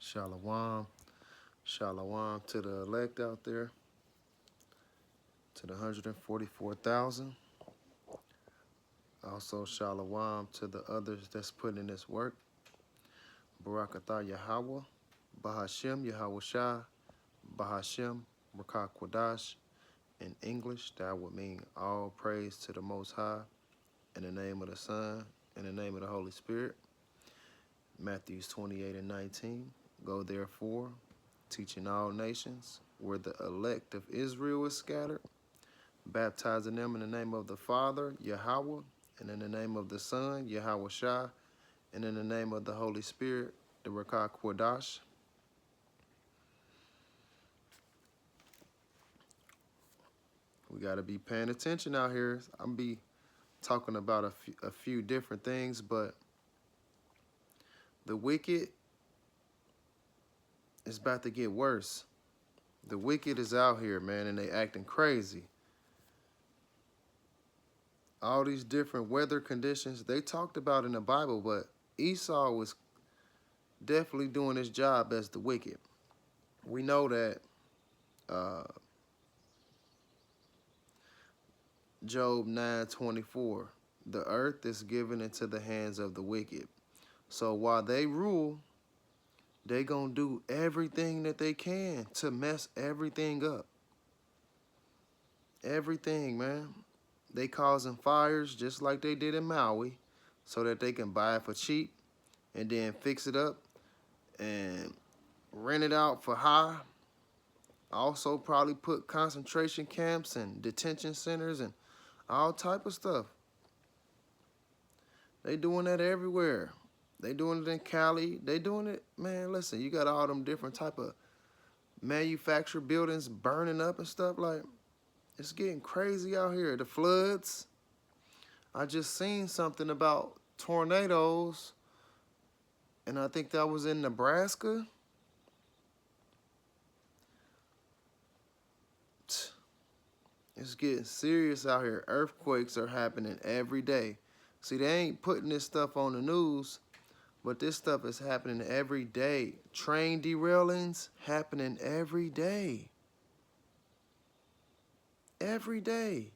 Shalom. Shalom to the elect out there, to the 144,000. Also, shalom to the others that's putting in this work. Barakatah Yahweh, Bahashem Yahweh Shai, Bahashem Rakah Kwadash. In English, that would mean all praise to the Most High, in the name of the Son, in the name of the Holy Spirit. Matthews 28:19. Go therefore, teaching all nations, where the elect of Israel is scattered, baptizing them in the name of the Father, Yahweh, and in the name of the Son, Yahweh Shai, and in the name of the Holy Spirit, the Rakah Kwadash. We got to be paying attention out here. I'm be talking about a few different things, but the wicked is about to get worse. The wicked is out here, man, and they acting crazy. All these different weather conditions they talked about in the Bible, but Esau was definitely doing his job as the wicked. We know that Job 9:24, the earth is given into the hands of the wicked. So while they rule, they gonna do everything that they can to mess everything up. Everything, man. They causing fires just like they did in Maui so that they can buy it for cheap and then fix it up and rent it out for high. Also probably put concentration camps and detention centers and all type of stuff. They doing that everywhere. They doing it in Cali. They doing it, man, listen, you got all them different type of manufactured buildings burning up and stuff. Like, it's getting crazy out here. The floods. I just seen something about tornadoes, and I think that was in Nebraska. It's getting serious out here. Earthquakes are happening every day. See, they ain't putting this stuff on the news, but this stuff is happening every day. Train derailings happening every day. Every day.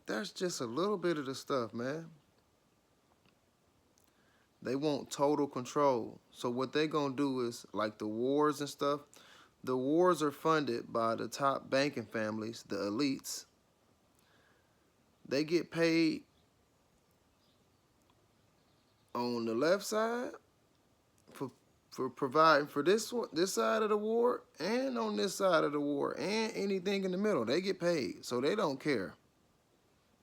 That's just a little bit of the stuff, man. They want total control. So what they gonna do is, like the wars and stuff, the wars are funded by the top banking families, the elites. They get paid on the left side for providing for this side of the war, and on this side of the war, and anything in the middle. They get paid, so they don't care.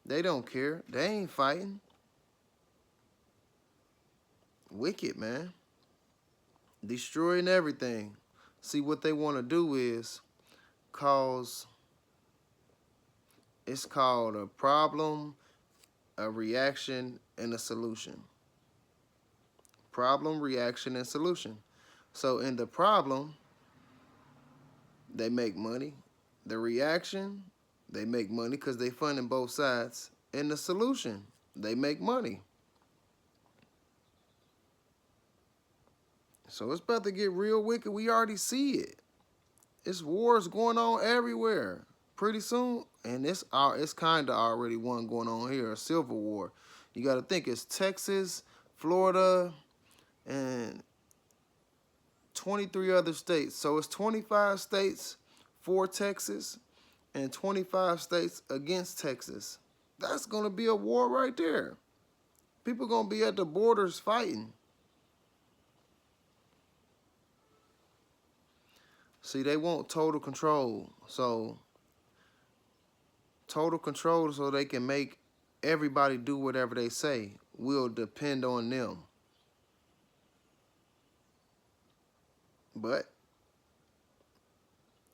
They don't care. They ain't fighting. Wicked, man. Destroying everything. See, what they want to do is it's called a problem, a reaction, and a solution. Problem, reaction, and solution. So in the problem, they make money. The reaction, they make money because they funding both sides. In the solution, they make money. So it's about to get real wicked. We already see it. It's wars going on everywhere. Pretty soon, and it's kind of already one going on here, a civil war. You got to think it's Texas, Florida, and 23 other states. So it's 25 states for Texas and 25 states against Texas. That's going to be a war right there. People going to be at the borders fighting. See, they want total control. So total control so they can make everybody do whatever they say will depend on them. But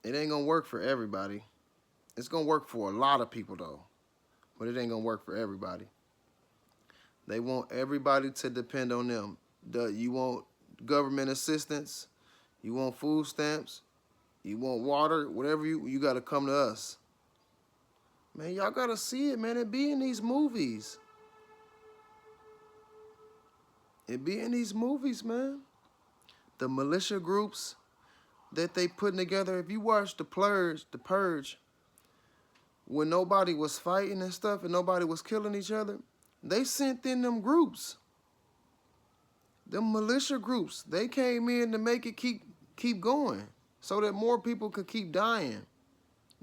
it ain't gonna work for everybody. It's gonna work for a lot of people though, but it ain't gonna work for everybody. They want everybody to depend on them. You want government assistance, you want food stamps, you want water, whatever you gotta come to us. Man, y'all gotta see it, man. It be in these movies. It be in these movies, man. The militia groups that they putting together. If you watch the Purge, when nobody was fighting and stuff and nobody was killing each other, they sent in them groups, them militia groups. They came in to make it keep going, so that more people could keep dying.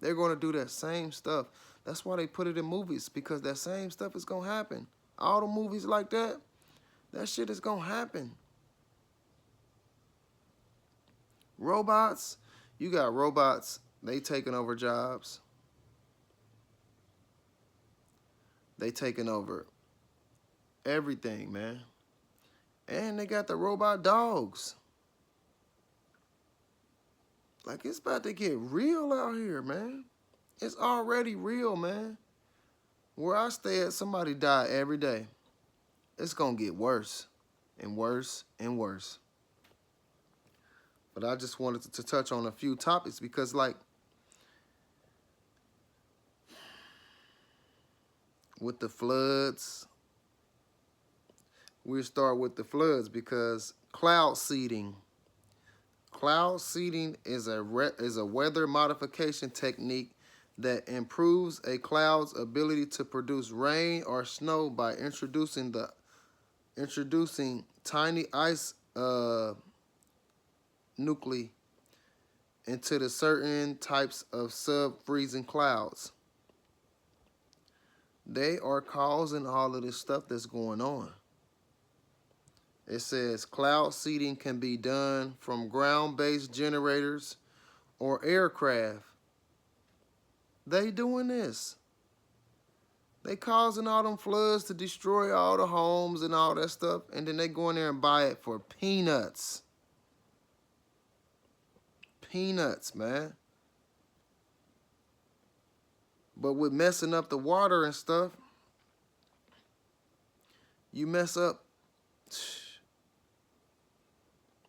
They're going to do that same stuff. That's why they put it in movies, because that same stuff is going to happen. All the movies like that, that shit is going to happen. Robots, you got robots, they taking over jobs. They taking over everything, man. And they got the robot dogs. Like, it's about to get real out here, man. It's already real, man. Where I stay at, somebody die every day. It's going to get worse and worse and worse. But I just wanted to touch on a few topics because, like, with the floods, we'll start with the floods because cloud seeding. Cloud seeding is a weather modification technique that improves a cloud's ability to produce rain or snow by introducing tiny ice nuclei into the certain types of sub-freezing clouds. They are causing all of this stuff that's going on. It says cloud seeding can be done from ground-based generators or aircraft. They doing this. They causing all them floods to destroy all the homes and all that stuff, and then they go in there and buy it for peanuts. Peanuts, man. But with messing up the water and stuff, you mess up,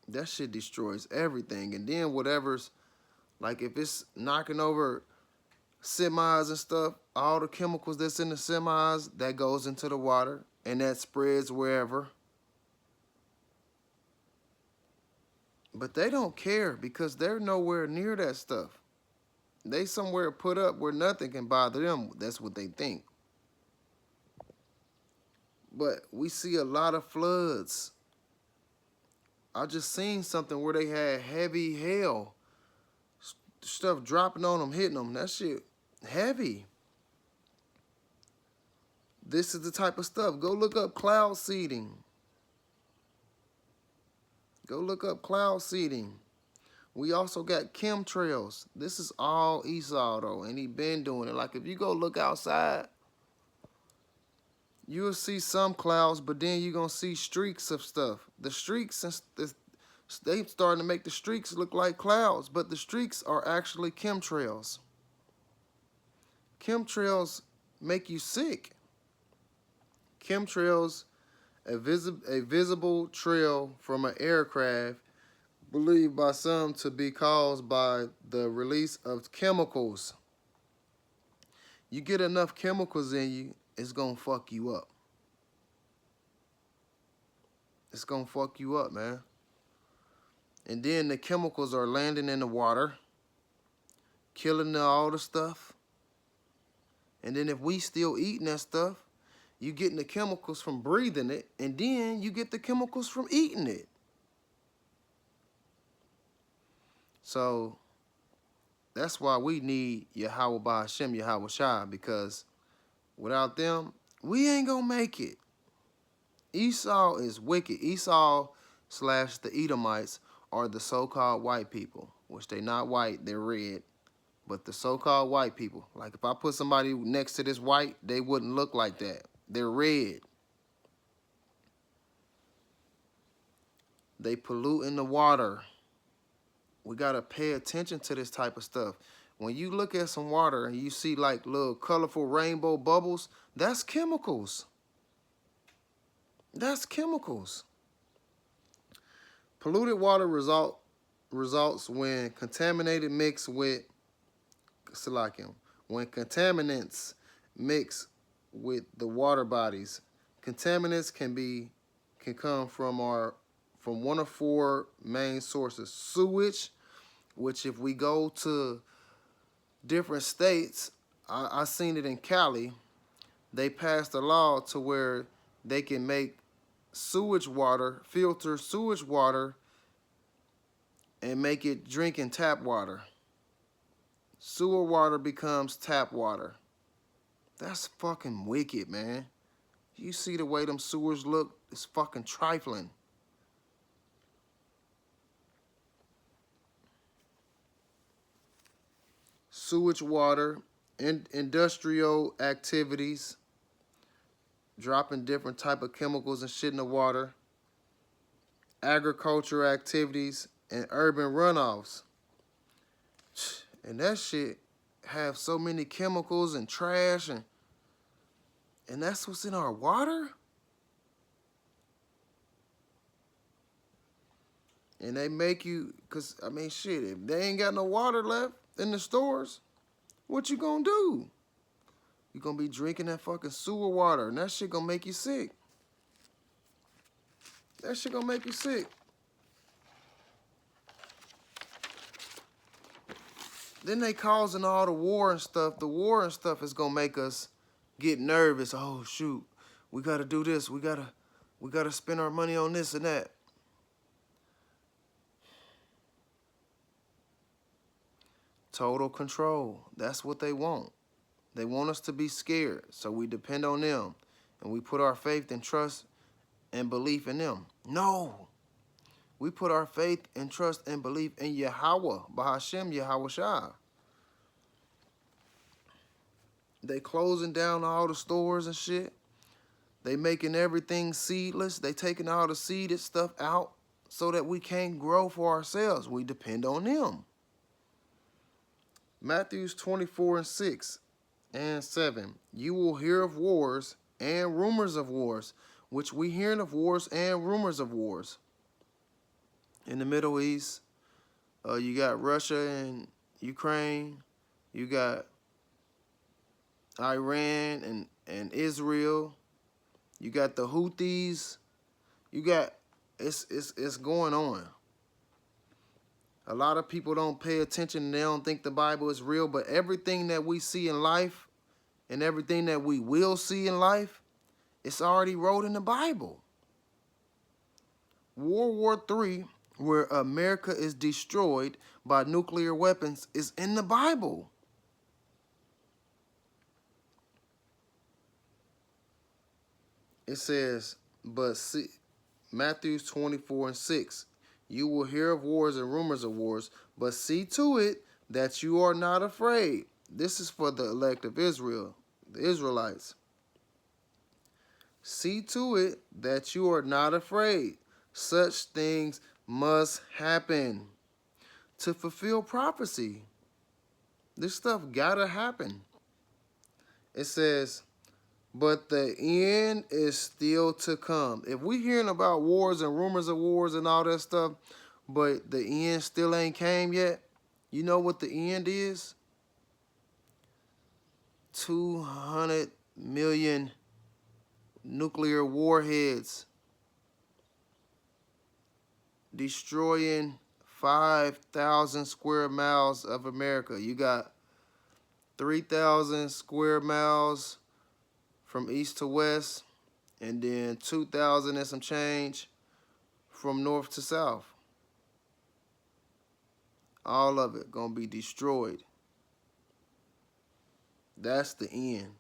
that shit destroys everything. And then whatever's, like if it's knocking over semis and stuff, all the chemicals that's in the semis, that goes into the water and that spreads wherever. But they don't care because they're nowhere near that stuff. They somewhere put up where nothing can bother them. That's what they think. But we see a lot of floods. I just seen something where they had heavy hail. Stuff dropping on them, hitting them. That shit heavy. This is the type of stuff. Go look up cloud seeding. Go look up cloud seeding. We also got chemtrails. This is all Esau, though, and he been doing it. Like, if you go look outside, you'll see some clouds, but then you're going to see streaks of stuff. The streaks, they starting to make the streaks look like clouds, but the streaks are actually chemtrails. Chemtrails make you sick. Chemtrails, a visible trail from an aircraft, believed by some to be caused by the release of chemicals. You get enough chemicals in you, it's gonna fuck you up. It's gonna fuck you up, man. And then the chemicals are landing in the water, killing all the stuff. And then if we still eating that stuff, you getting the chemicals from breathing it, and then you get the chemicals from eating it. So that's why we need Yahweh Ba'Hashem, Yahweh Shai, because without them, we ain't gonna make it. Esau is wicked. Esau / the Edomites are the so-called white people, which they not white, they're red. But the so-called white people, like if I put somebody next to this white, they wouldn't look like that. They're red. They pollute in the water. We got to pay attention to this type of stuff. When you look at some water and you see like little colorful rainbow bubbles, that's chemicals. That's chemicals. Polluted water results when contaminated mix with when contaminants mix with the water bodies. Contaminants can come from one of four main sources. Sewage, which if we go to different states, I seen it in Cali, they passed a law to where they can make sewage water, filter sewage water, and make it drinking tap water. Sewer water becomes tap water. That's fucking wicked, man. You see the way them sewers look? It's fucking trifling. Sewage water, industrial activities, dropping different type of chemicals and shit in the water, agriculture activities, and urban runoffs. And that shit have so many chemicals and trash, and that's what's in our water? And they make you, cause I mean shit, if they ain't got no water left in the stores, what you gonna do? You gonna be drinking that fucking sewer water, and that shit gonna make you sick. That shit gonna make you sick. Then they causing all the war and stuff. The war and stuff is gonna make us get nervous. Oh shoot, we gotta do this. We gotta spend our money on this and that. Total control. That's what they want. They want us to be scared, so we depend on them, and we put our faith and trust and belief in them. No. We put our faith and trust and belief in Yahweh, Bahashem, Yahweh Shah. They closing down all the stores and shit. They making everything seedless. They taking all the seeded stuff out so that we can't grow for ourselves. We depend on them. Matthews 24:6 and 7. You will hear of wars and rumors of wars, which we hearing of wars and rumors of wars. In the Middle East, you got Russia and Ukraine. You got Iran and Israel. You got the Houthis. You got, it's going on. A lot of people don't pay attention and they don't think the Bible is real, but everything that we see in life and everything that we will see in life, it's already wrote in the Bible. World War III, where America is destroyed by nuclear weapons, is in the Bible. It says, but see, Matthew 24:6, you will hear of wars and rumors of wars, but see to it that you are not afraid. This is for the elect of Israel, the Israelites. See to it that you are not afraid. Such things must happen to fulfill prophecy. This stuff gotta happen. It says, but the end is still to come. If we hearing about wars and rumors of wars and all that stuff, but the end still ain't came yet, you know what the end is? 200 million nuclear warheads destroying 5,000 square miles of America. You got 3,000 square miles from east to west, and then 2,000 and some change from north to south. All of it gonna be destroyed. That's the end.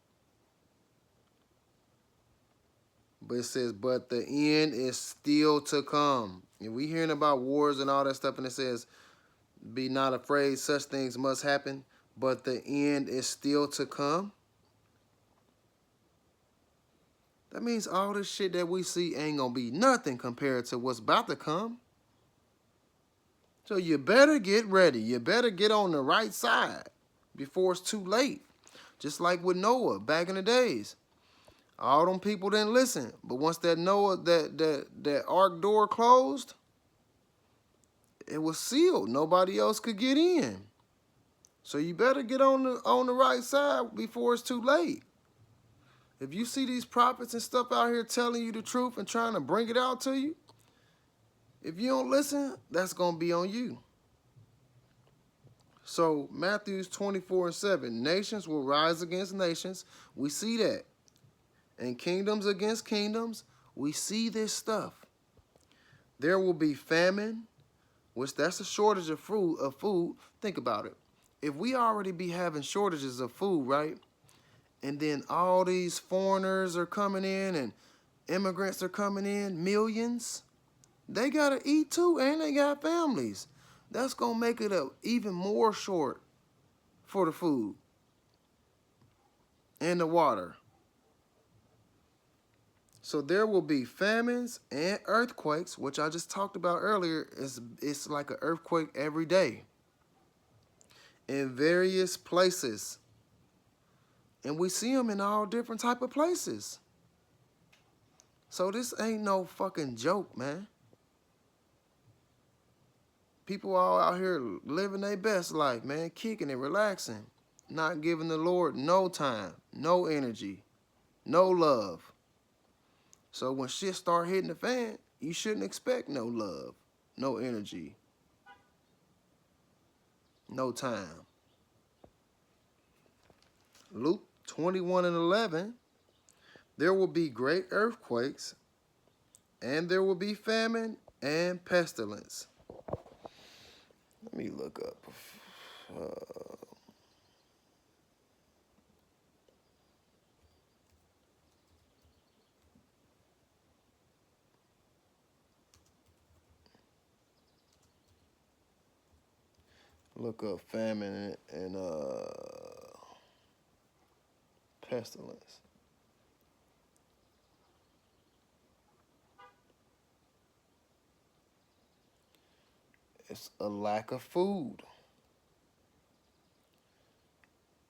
But it says, but the end is still to come. And we hearing about wars and all that stuff, and it says, be not afraid, such things must happen, but the end is still to come. That means all this shit that we see ain't gonna be nothing compared to what's about to come. So you better get ready. You better get on the right side before it's too late. Just like with Noah back in the days. All them people didn't listen. But once that Noah, that ark door closed, it was sealed. Nobody else could get in. So you better get on the right side before it's too late. If you see these prophets and stuff out here telling you the truth and trying to bring it out to you, If you don't listen, that's going to be on you. So Matthew 24:7, nations will rise against nations. We see that. And kingdoms against kingdoms. We see this stuff. There will be famine, which that's a shortage of food. Think about it. If we already be having shortages of food, right? And then all these foreigners are coming in and immigrants are coming in, millions. They got to eat too, and they got families. That's going to make it even more short for the food and the water. So there will be famines and earthquakes, which I just talked about earlier. It's like an earthquake every day in various places. And we see them in all different type of places. So this ain't no fucking joke, man. People all out here living their best life, man, kicking and relaxing, not giving the Lord no time, no energy, no love. So when shit start hitting the fan, you shouldn't expect no love, no energy, no time. Luke 21:11, there will be great earthquakes, and there will be famine and pestilence. Let me look up. Look up famine and pestilence. It's a lack of food.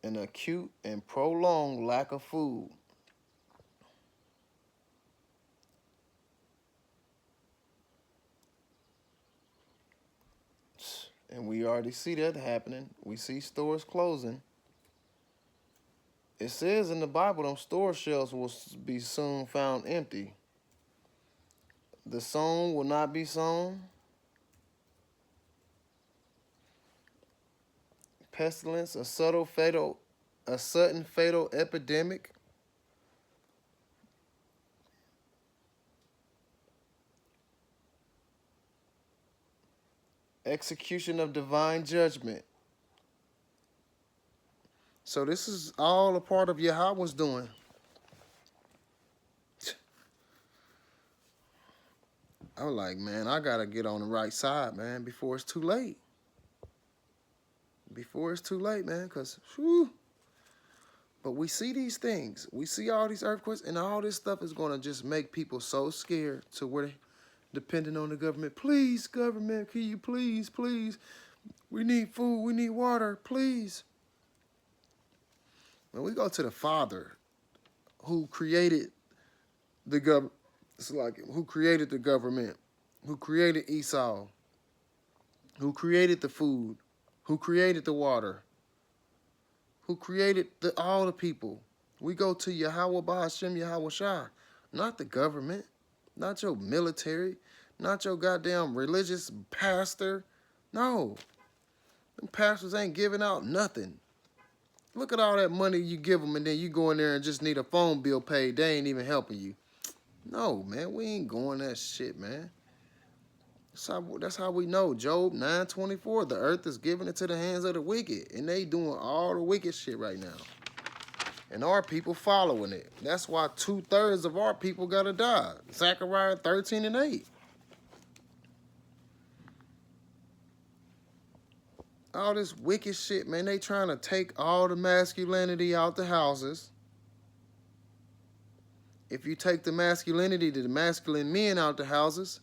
An acute and prolonged lack of food. And we already see that happening. We see stores closing. It says in the Bible, them store shelves will be soon found empty. The sown will not be sown. Pestilence, a sudden fatal epidemic. Execution of divine judgment. So this is all a part of Yahweh's doing. I was like, man, I got to get on the right side, man, before it's too late. Before it's too late, man, because, whew. But we see these things. We see all these earthquakes, and all this stuff is going to just make people so scared to where they depending on the government. Please, government, can you please, please? We need food. We need water, please. When we go to the Father who created the government, it's like who created the government, who created Esau, who created the food, who created the water, who created all the people. We go to Yahweh Bahashem Yahweh Shah, not the government, not your military, not your goddamn religious pastor. No, them pastors ain't giving out nothing. Look at all that money you give them, and then you go in there and just need a phone bill paid. They ain't even helping you. No, man, we ain't going that shit, man. That's how we know. Job 9:24, the earth is given into the hands of the wicked, and they doing all the wicked shit right now. And our people following it. That's why 2/3 of our people gotta die. Zechariah 13:8. All this wicked shit, man. They trying to take all the masculinity out the houses. If you take the masculinity to the masculine men out the houses,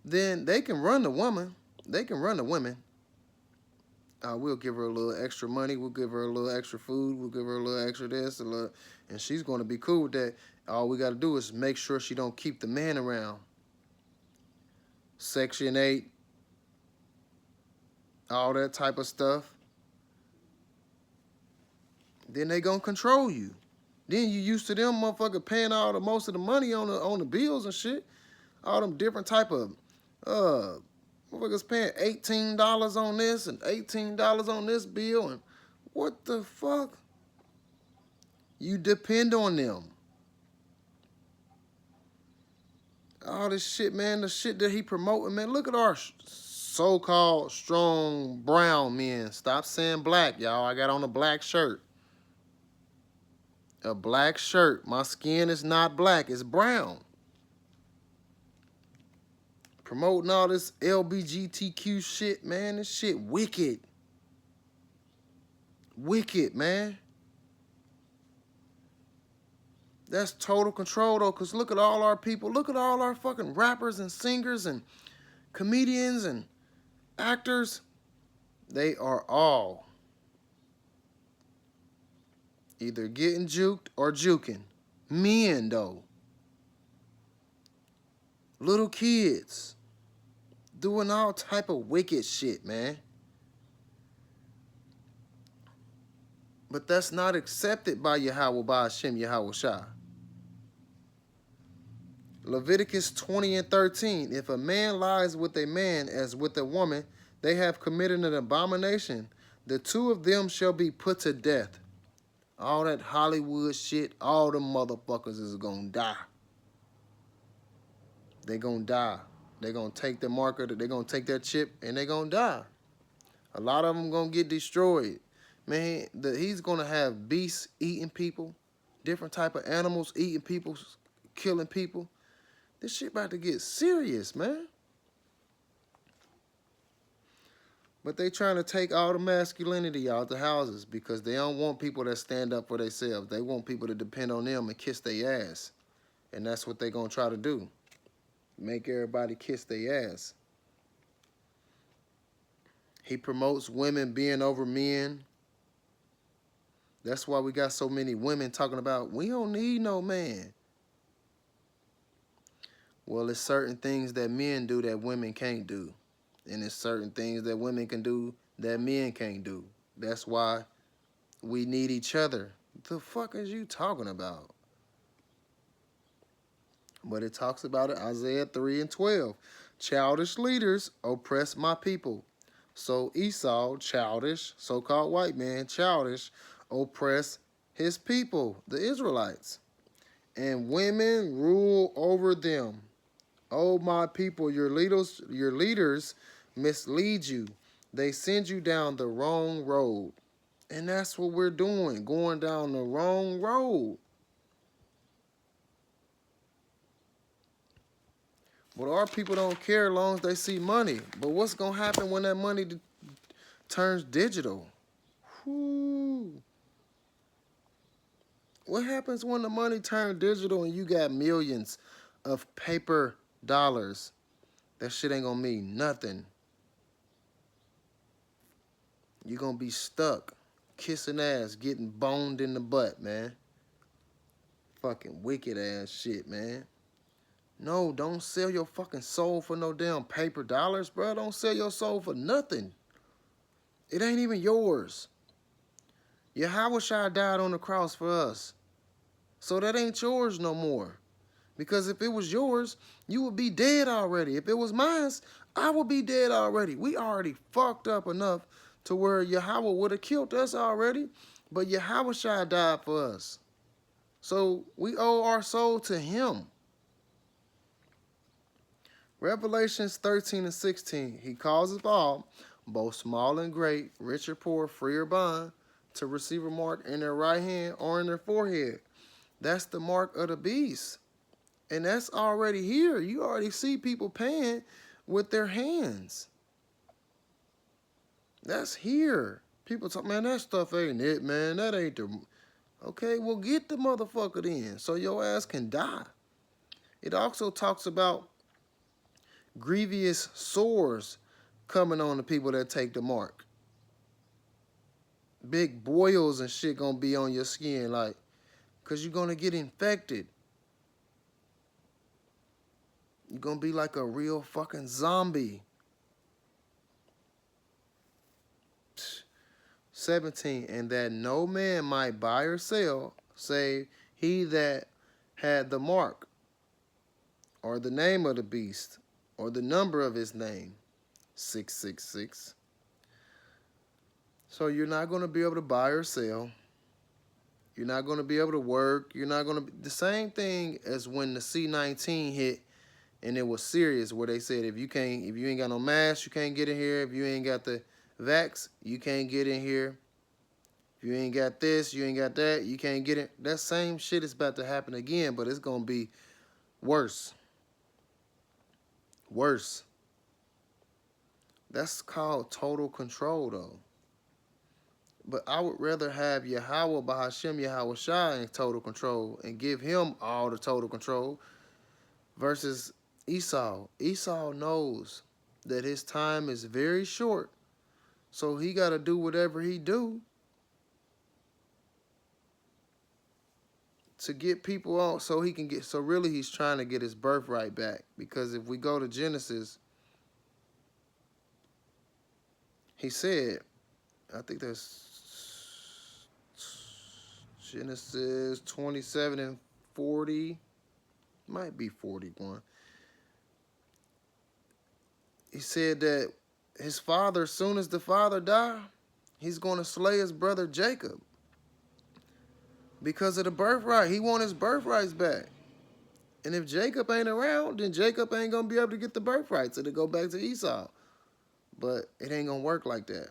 then they can run the woman. They can run the women. We'll give her a little extra money. We'll give her a little extra food. We'll give her a little extra this, and she's going to be cool with that. All we got to do is make sure she don't keep the man around. Section 8, all that type of stuff. Then they going to control you. Then you used to them motherfucker paying most of the money on the bills and shit. All them different type of Uh, motherfuckers paying $18 on this and $18 on this bill, and what the fuck? You depend on them. All this shit, man, the shit that he promoting, man. Look at our so-called strong brown men. Stop saying black, y'all. I got on a black shirt. A black shirt. My skin is not black, it's brown. Promoting all this LBGTQ shit, man. This shit wicked. Wicked, man. That's total control, though, because look at all our people. Look at all our fucking rappers and singers and comedians and actors. They are all either getting juked or juking. Men, though. Little kids. Doing all type of wicked shit, man. But that's not accepted by Yahweh, by Hashem, Yahweh Shah. Leviticus 20:13. If a man lies with a man as with a woman, they have committed an abomination. The two of them shall be put to death. All that Hollywood shit, all the motherfuckers is gonna die. They gonna die. They gonna take the marker, they gonna take that chip, and they gonna die. A lot of them gonna get destroyed. Man, he's gonna have beasts eating people, different type of animals eating people, killing people. This shit about to get serious, man. But they trying to take all the masculinity out the houses because they don't want people that stand up for themselves. They want people to depend on them and kiss their ass. And that's what they gonna try to do. Make everybody kiss their ass. He promotes women being over men. That's why we got so many women talking about, we don't need no man. Well, it's certain things that men do that women can't do. And it's certain things that women can do that men can't do. That's why we need each other. What the fuck is you talking about? But it talks about it, Isaiah 3:12. Childish leaders oppress my people. So Esau, childish, so-called white man, childish, oppress his people, the Israelites. And women rule over them. Oh, my people, your leaders mislead you. They send you down the wrong road. And that's what we're doing, going down the wrong road. But our people don't care as long as they see money. But what's going to happen when that money turns digital? Whew. What happens when the money turns digital and you got millions of paper dollars? That shit ain't going to mean nothing. You're going to be stuck, kissing ass, getting boned in the butt, man. Fucking wicked ass shit, man. No, don't sell your fucking soul for no damn paper dollars, bro. Don't sell your soul for nothing. It ain't even yours. Yahweh Shai died on the cross for us. So that ain't yours no more. Because if it was yours, you would be dead already. If it was mine, I would be dead already. We already fucked up enough to where Yahweh would have killed us already. But Yahweh Shai died for us. So we owe our soul to him. Revelations 13:16. He causes all, both small and great, rich or poor, free or bond, to receive a mark in their right hand or in their forehead. That's the mark of the beast. And that's already here. You already see people paying with their hands. That's here. People talk, man, that stuff ain't it, man. That ain't the... Okay, well, get the motherfucker then so your ass can die. It also talks about grievous sores coming on the people that take the mark. Big boils and shit gonna be on your skin, like, because you're gonna get infected. You're gonna be like a real fucking zombie. 17, and that no man might buy or sell, save he that had the mark, or the name of the beast, or the number of his name, 666. So you're not going to be able to buy or sell. You're not going to be able to work. You're not going to be the same thing as when the C-19 hit and it was serious, where they said if you ain't got no mask, you can't get in here. If you ain't got the vax, you can't get in here. If you ain't got this, you ain't got that, you can't get it. That same shit is about to happen again, but it's going to be worse. Worse. That's called total control, though. But I would rather have Yahweh Bahashem Yahweh Shai in total control and give him all the total control versus Esau. Esau knows that his time is very short, so he got to do whatever he do to get people on so he can get, so really he's trying to get his birthright back. Because if we go to Genesis, he said, I think that's Genesis 27 and 40, might be 41. He said that his father, as soon as the father died, he's going to slay his brother Jacob because of the birthright. He wants his birthrights back. And if Jacob ain't around, then Jacob ain't going to be able to get the birthrights. It'll go back to Esau. But it ain't going to work like that.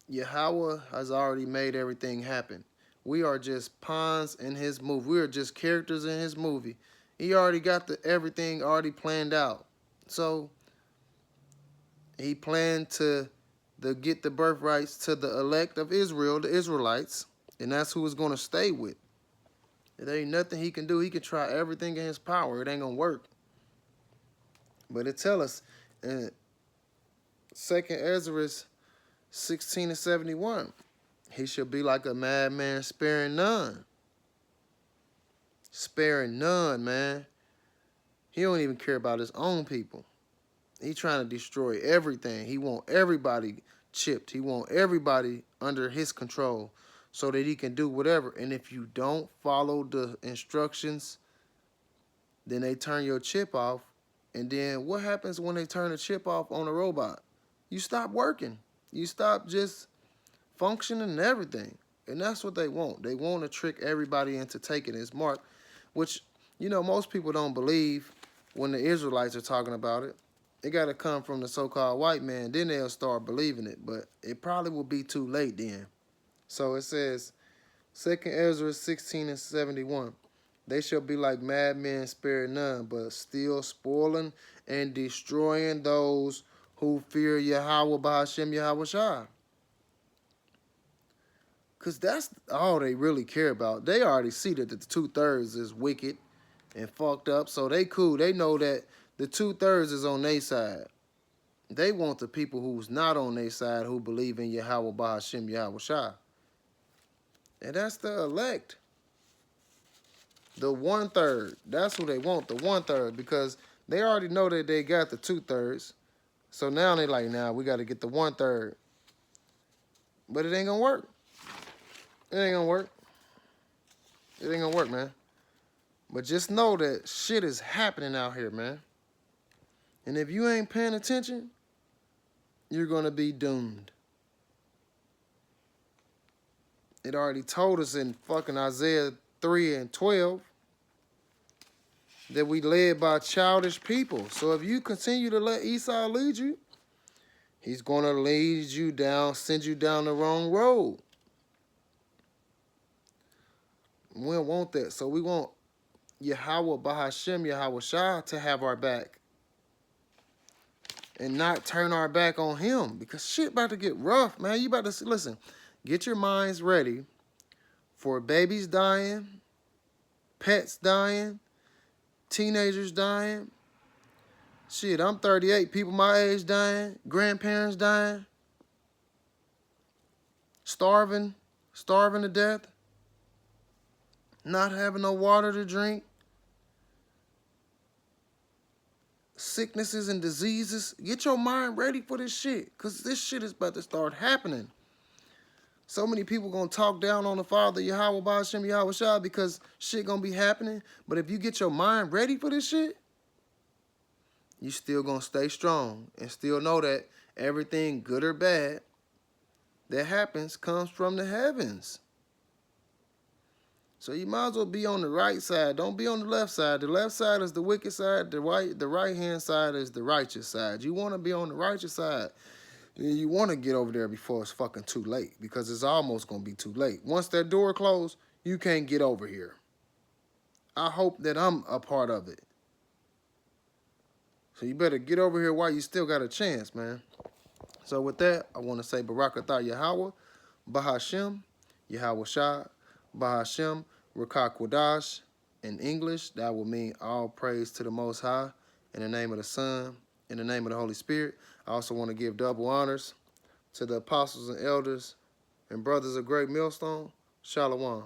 Yahweh has already made everything happen. We are just pawns in his movie. We are just characters in his movie. He already got everything already planned out. So he planned to get the birthrights to the elect of Israel, the Israelites, and that's who he's going to stay with. There ain't nothing he can do. He can try everything in his power. It ain't going to work. But it tell us in 2 Ezra 16 and 71, he shall be like a madman, sparing none. Sparing none, man. He don't even care about his own people. He trying to destroy everything. He want everybody chipped. He want everybody under his control so that he can do whatever. And if you don't follow the instructions, then they turn your chip off. And then what happens when they turn the chip off on a robot? You stop working. You stop just functioning and everything. And that's what they want. They want to trick everybody into taking his mark, which, you know, most people don't believe when the Israelites are talking about it. It got to come from the so-called white man. Then they'll start believing it. But it probably will be too late then. So it says, 2 Ezra 16 and 71. They shall be like madmen, sparing none, but still spoiling and destroying those who fear Yahweh Bahashem Yahweh Shai. Because that's all they really care about. They already see that the 2/3 is wicked and fucked up. So they cool. They know that the 2/3 is on their side. They want the people who's not on their side who believe in Yahweh Bahashem Yahweh Shai. And that's the elect. The 1/3. That's who they want, the 1/3. Because they already know that they got the 2/3. So now they like, nah, we got to get the 1/3. But it ain't going to work. It ain't gonna work. It ain't gonna work, man. But just know that shit is happening out here, man. And if you ain't paying attention, you're gonna be doomed. It already told us in fucking Isaiah 3 and 12 that we led by childish people. So if you continue to let Esau lead you, he's gonna lead you down, send you down the wrong road. We don't want that. So we want Yahweh Bahashem Yahweh Shai to have our back. And not turn our back on him. Because shit about to get rough, man. You about to, listen, get your minds ready for babies dying, pets dying, teenagers dying. Shit, I'm 38. People my age dying. Grandparents dying. Starving to death. Not having no water to drink. Sicknesses and diseases. Get your mind ready for this shit. Because this shit is about to start happening. So many people going to talk down on the Father, Yahweh Bahashem Yahweh Shai, because shit going to be happening. But if you get your mind ready for this shit, You still gonna stay strong and still know that everything, good or bad, that happens comes from the heavens. So you might as well be on the right side. Don't be on the left side. The left side is the wicked side. The right hand side is the righteous side. You want to be on the righteous side. You want to get over there before it's fucking too late, because it's almost gonna be too late. Once that door closed, you can't get over here. I hope that I'm a part of it. So you better get over here while you still got a chance, man. So with that, I want to say Barak Atah Yahweh, Bahashem, Yahweh Shah, Bahashem, Rakak Wadash. In English, that will mean all praise to the Most High. In the name of the Son, in the name of the Holy Spirit. I also want to give double honors to the apostles and elders and brothers of Great Millstone. Shalom.